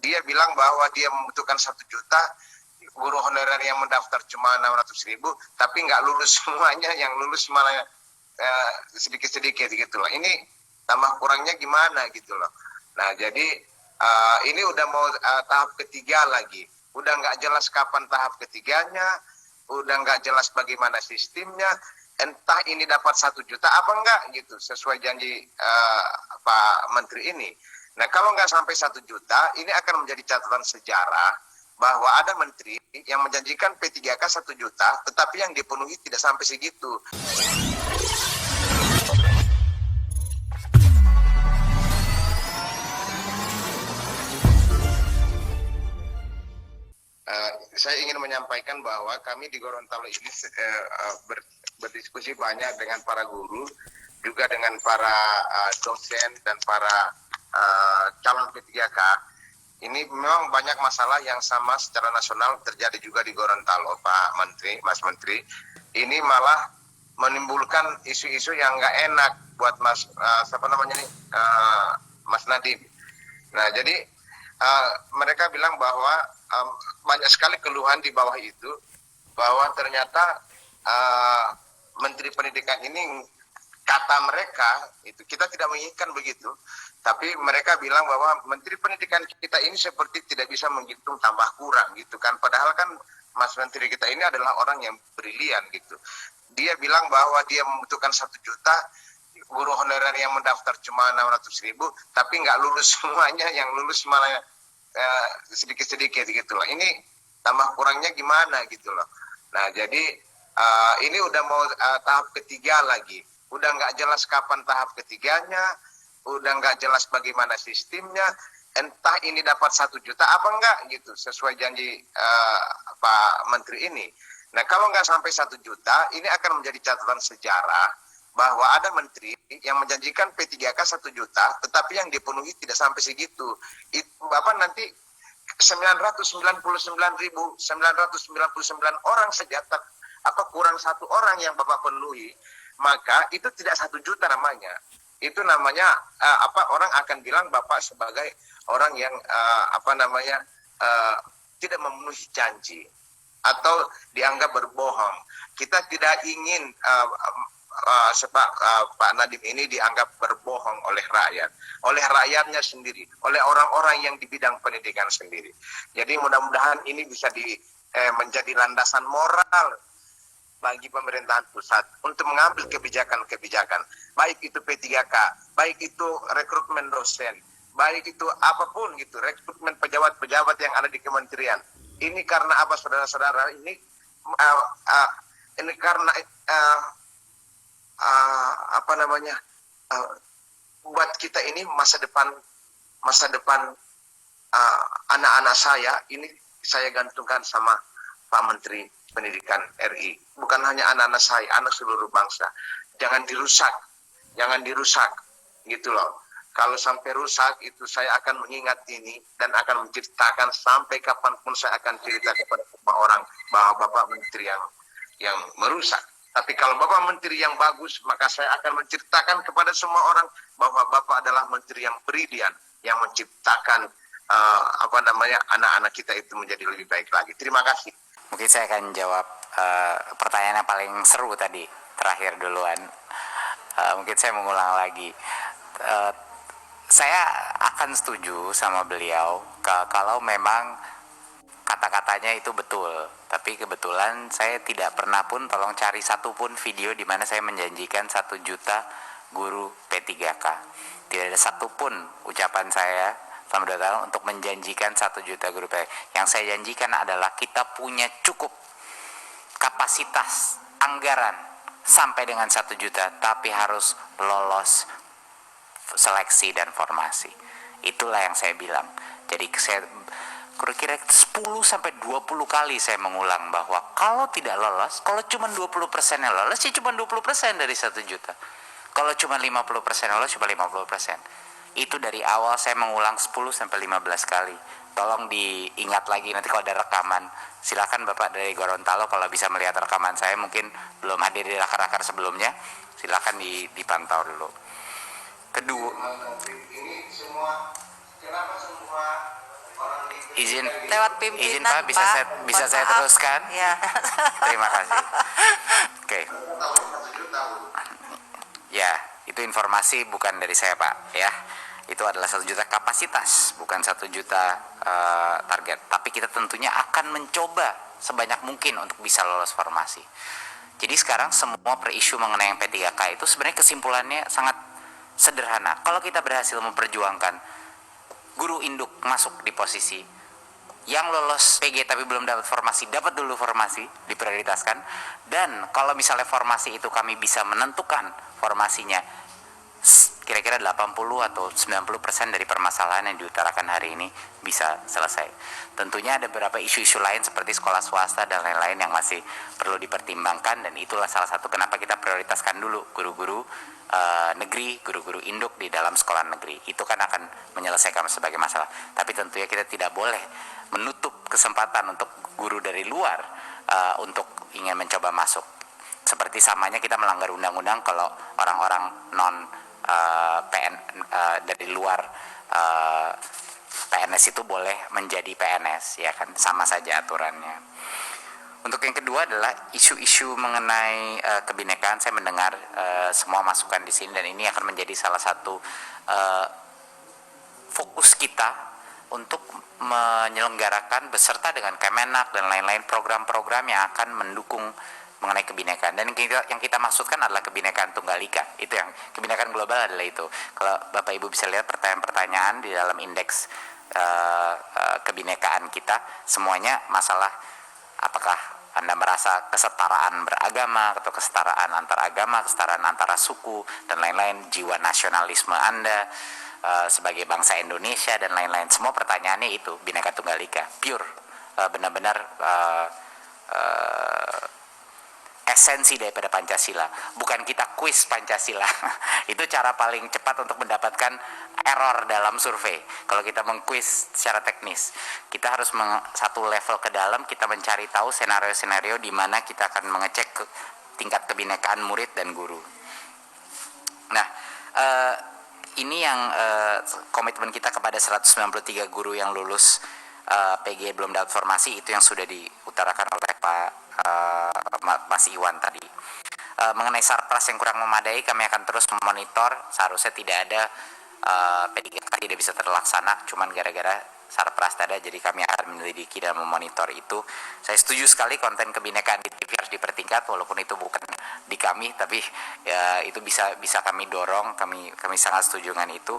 dia bilang bahwa dia membutuhkan 1 juta guru honorer yang mendaftar cuma 600.000, tapi nggak lulus semuanya, yang lulus malah sedikit-sedikit gitu loh. Ini tambah kurangnya gimana gitu loh. Nah jadi ini udah mau tahap ketiga lagi, udah nggak jelas kapan tahap ketiganya, udah nggak jelas bagaimana sistemnya, entah ini dapat 1 juta apa enggak gitu sesuai janji Pak Menteri ini. Nah kalau nggak sampai 1 juta, ini akan menjadi catatan sejarah bahwa ada menteri yang menjanjikan P3K 1 juta, tetapi yang dipenuhi tidak sampai segitu. Saya ingin menyampaikan bahwa kami di Gorontalo ini berdiskusi banyak dengan para guru, juga dengan para dosen dan para calon P3K. Ini memang banyak masalah yang sama secara nasional terjadi juga di Gorontalo, Pak Menteri, Mas Menteri. Ini malah menimbulkan isu-isu yang nggak enak buat Mas Mas Nadiem. Nah, jadi mereka bilang bahwa banyak sekali keluhan di bawah itu, bahwa ternyata Menteri Pendidikan ini, kata mereka itu, kita tidak menginginkan begitu, tapi mereka bilang bahwa Menteri Pendidikan kita ini seperti tidak bisa menghitung tambah kurang gitu kan, padahal kan Mas Menteri kita ini adalah orang yang brilian gitu. Dia bilang bahwa dia membutuhkan 1 juta guru honorer yang mendaftar cuma 600.000, tapi nggak lulus semuanya, yang lulus malah sedikit-sedikit gitu loh. Ini tambah kurangnya gimana gitu loh. Nah jadi ini udah mau tahap ketiga lagi, udah nggak jelas kapan tahap ketiganya, udah nggak jelas bagaimana sistemnya, entah ini dapat 1 juta apa enggak gitu sesuai janji Pak Menteri ini. Nah kalau nggak sampai 1 juta, ini akan menjadi catatan sejarah bahwa ada menteri yang menjanjikan P3K 1 juta, tetapi yang dipenuhi tidak sampai segitu. Bapak nanti 999.999 orang saja, apa kurang 1 orang yang Bapak penuhi, maka itu tidak 1 juta namanya. Itu namanya orang akan bilang Bapak sebagai orang yang tidak memenuhi janji atau dianggap berbohong. Kita tidak ingin Pak Nadiem ini dianggap berbohong oleh rakyat, oleh rakyatnya sendiri, oleh orang-orang yang di bidang pendidikan sendiri. Jadi mudah-mudahan ini bisa menjadi landasan moral bagi pemerintahan pusat untuk mengambil kebijakan-kebijakan, baik itu P3K, baik itu rekrutmen dosen, baik itu apapun gitu, rekrutmen pejabat-pejabat yang ada di kementerian. Ini karena apa, saudara-saudara? Ini karena buat kita ini masa depan anak-anak saya ini saya gantungkan sama Pak Menteri Pendidikan RI. Bukan hanya anak-anak saya, anak seluruh bangsa. Jangan dirusak gitu loh. Kalau sampai rusak itu saya akan mengingat ini dan akan menceritakan sampai kapanpun saya akan cerita kepada semua orang bahwa Bapak Menteri yang merusak. Tapi kalau Bapak Menteri yang bagus, maka saya akan menceritakan kepada semua orang bahwa Bapak adalah Menteri yang brilian, yang menciptakan anak-anak kita itu menjadi lebih baik lagi. Terima kasih. Mungkin saya akan jawab pertanyaan yang paling seru tadi, terakhir duluan. Mungkin saya mengulang lagi. Saya akan setuju sama beliau kalau memang kata-katanya itu betul, tapi kebetulan saya tidak pernah pun, tolong cari satu pun video di mana saya menjanjikan 1 juta guru P3K. Tidak ada satu pun ucapan saya selama 2 tahun untuk menjanjikan 1 juta guru P3K. Yang saya janjikan adalah kita punya cukup kapasitas anggaran sampai dengan 1 juta, tapi harus lolos seleksi dan formasi. Itulah yang saya bilang. Jadi saya kira-kira 10 sampai 20 kali saya mengulang bahwa kalau tidak lolos, kalau cuma 20% yang lolos, ya cuma 20% dari 1 juta. Kalau cuma 50% lolos, cuma 50%. Itu dari awal saya mengulang 10 sampai 15 kali. Tolong diingat lagi nanti kalau ada rekaman. Silakan Bapak dari Gorontalo kalau bisa melihat rekaman saya, mungkin belum hadir di rakar-rakar sebelumnya, silakan dipantau dulu. Kedua, ini semua, kenapa semua orang izin lewat pimpinan, izin Pak, bisa Mohon saya maaf. teruskan. Ya. Terima kasih. Oke. Ya, itu informasi bukan dari saya Pak, ya. Itu adalah 1 juta kapasitas, bukan 1 juta target. Tapi kita tentunya akan mencoba sebanyak mungkin untuk bisa lolos formasi. Jadi sekarang semua per isu mengenai yang P3K itu sebenarnya kesimpulannya sangat sederhana. Kalau kita berhasil memperjuangkan guru induk masuk di posisi yang lolos PG tapi belum dapat formasi, dapat dulu formasi, diprioritaskan. Dan kalau misalnya formasi itu kami bisa menentukan formasinya kira-kira 80 atau 90% dari permasalahan yang diutarakan hari ini bisa selesai. Tentunya ada beberapa isu-isu lain seperti sekolah swasta dan lain-lain yang masih perlu dipertimbangkan, dan itulah salah satu kenapa kita prioritaskan dulu guru-guru negeri, guru-guru induk di dalam sekolah negeri. Itu kan akan menyelesaikan sebagai masalah. Tapi tentunya kita tidak boleh menutup kesempatan untuk guru dari luar untuk ingin mencoba masuk. Seperti samanya kita melanggar undang-undang kalau orang-orang non dari luar PNS itu boleh menjadi PNS, ya kan, sama saja aturannya. Untuk yang kedua adalah isu-isu mengenai kebinekaan. Saya mendengar semua masukan di sini, dan ini akan menjadi salah satu fokus kita untuk menyelenggarakan beserta dengan Kemenak dan lain-lain program-program yang akan mendukung mengenai kebinekaan. Dan yang kita maksudkan adalah kebinekaan tunggal ika. Itu yang kebinekaan global adalah itu. Kalau Bapak Ibu bisa lihat pertanyaan-pertanyaan di dalam indeks kebinekaan kita, semuanya masalah apakah Anda merasa kesetaraan beragama atau kesetaraan antar agama, kesetaraan antara suku dan lain-lain, jiwa nasionalisme Anda sebagai bangsa Indonesia dan lain-lain. Semua pertanyaannya itu Bhinneka Tunggal Ika, pure, benar-benar esensi daripada Pancasila. Bukan kita kuis Pancasila. Itu cara paling cepat untuk mendapatkan error dalam survei. Kalau kita mengkuis secara teknis, kita harus satu level ke dalam, kita mencari tahu senario-senario di mana kita akan mengecek tingkat kebinekaan murid dan guru. Nah, ini yang komitmen kita kepada 193 guru yang lulus PG belum dapat formasi, itu yang sudah diutarakan oleh Pak Mas Iwan tadi. Mengenai sarpras yang kurang memadai, kami akan terus memonitor. Seharusnya tidak ada P3K tidak bisa terlaksana, cuman gara-gara sarpras tadi, jadi kami akan menyelidiki dan memonitor itu. Saya setuju sekali konten kebinekaan di TV harus dipertingkat, walaupun itu bukan di kami, tapi ya, itu bisa kami dorong. Kami sangat setuju dengan itu.